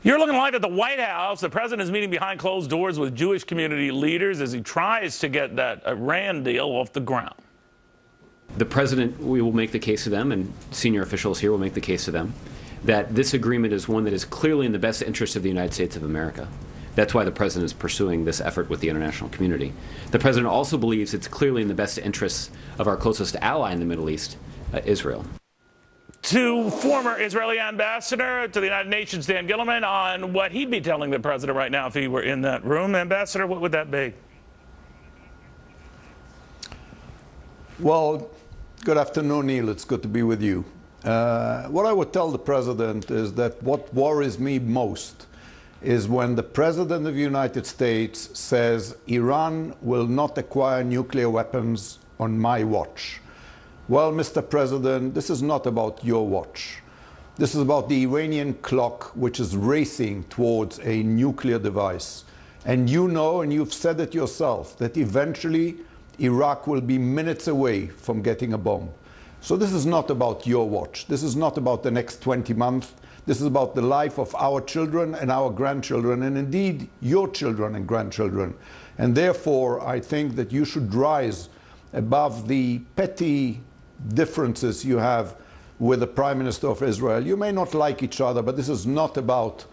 You're looking live at the White House. The president is meeting behind closed doors with Jewish community leaders as he tries to get that Iran deal off the ground. The president, we will make the case to them, and senior officials here will make the case to them, that this agreement is one that is clearly in the best interest of the United States of America. That's why the president is pursuing this effort with the international community. The president also believes it's clearly in the best interests of our closest ally in the Middle East, Israel. To former Israeli ambassador to the United Nations, Dan Gillerman, on what he'd be telling the president right now if he were in that room. Ambassador, what would that be? Well, good afternoon, Neil. It's good to be with you. What I would tell the president is that what worries me most is when the president of the United States says Iran will not acquire nuclear weapons on my watch. Well, Mr. President, this is not about your watch. This is about the Iranian clock, which is racing towards a nuclear device. And you know, and you've said it yourself, that eventually Iraq will be minutes away from getting a bomb. So this is not about your watch. This is not about the next 20 months. This is about the life of our children and our grandchildren, and indeed your children and grandchildren. And therefore, I think that you should rise above the petty differences you have with the Prime Minister of Israel. You may not like each other, but this is not about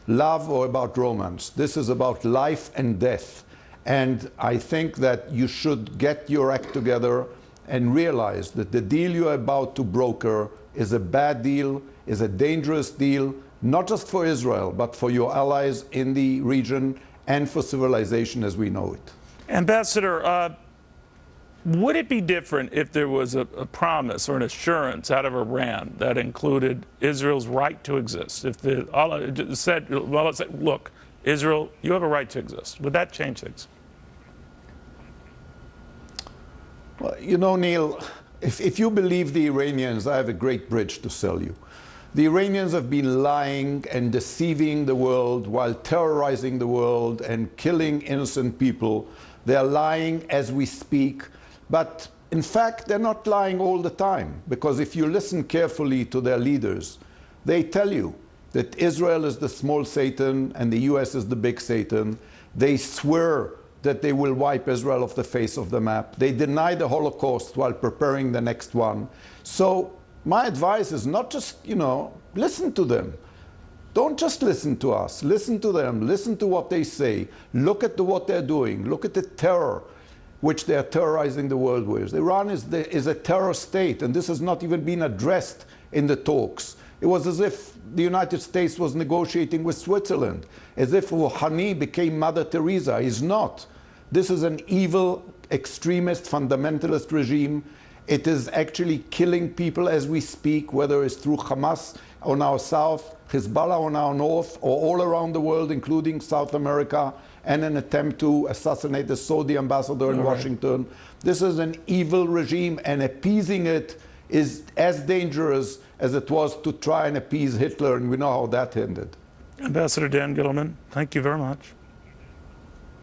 love or about romance. This is about life and death. And I think that you should get your act together and realize that the deal you're about to broker is a bad deal, is a dangerous deal, not just for Israel, but for your allies in the region and for civilization as we know it. Ambassador, would it be different if there was a promise or an assurance out of Iran that included Israel's right to exist? If Allah said, well, let's say, look, Israel, you have a right to exist. Would that change things? Well, you know, Neil, if you believe the Iranians, I have a great bridge to sell you. The Iranians have been lying and deceiving the world while terrorizing the world and killing innocent people. They're lying as we speak. But in fact, they're not lying all the time, because if you listen carefully to their leaders, they tell you that Israel is the small Satan and the US is the big Satan. They swear that they will wipe Israel off the face of the map. They deny the Holocaust while preparing the next one. So my advice is not just, listen to them. Don't just listen to us. Listen to them. Listen to what they say. Look at what they're doing. Look at the terror which they are terrorizing the world with. Iran is a terror state, and this has not even been addressed in the talks. It was as if the United States was negotiating with Switzerland, as if Rouhani became Mother Teresa. He's not. This is an evil, extremist, fundamentalist regime. It is actually killing people as we speak, whether it's through Hamas on our south, Hezbollah on our north, or all around the world, including South America, and an attempt to assassinate the Saudi ambassador in Washington. This is an evil regime, and appeasing it is as dangerous as it was to try and appease Hitler, and we know how that ended. Ambassador Dan Gillerman, thank you very much.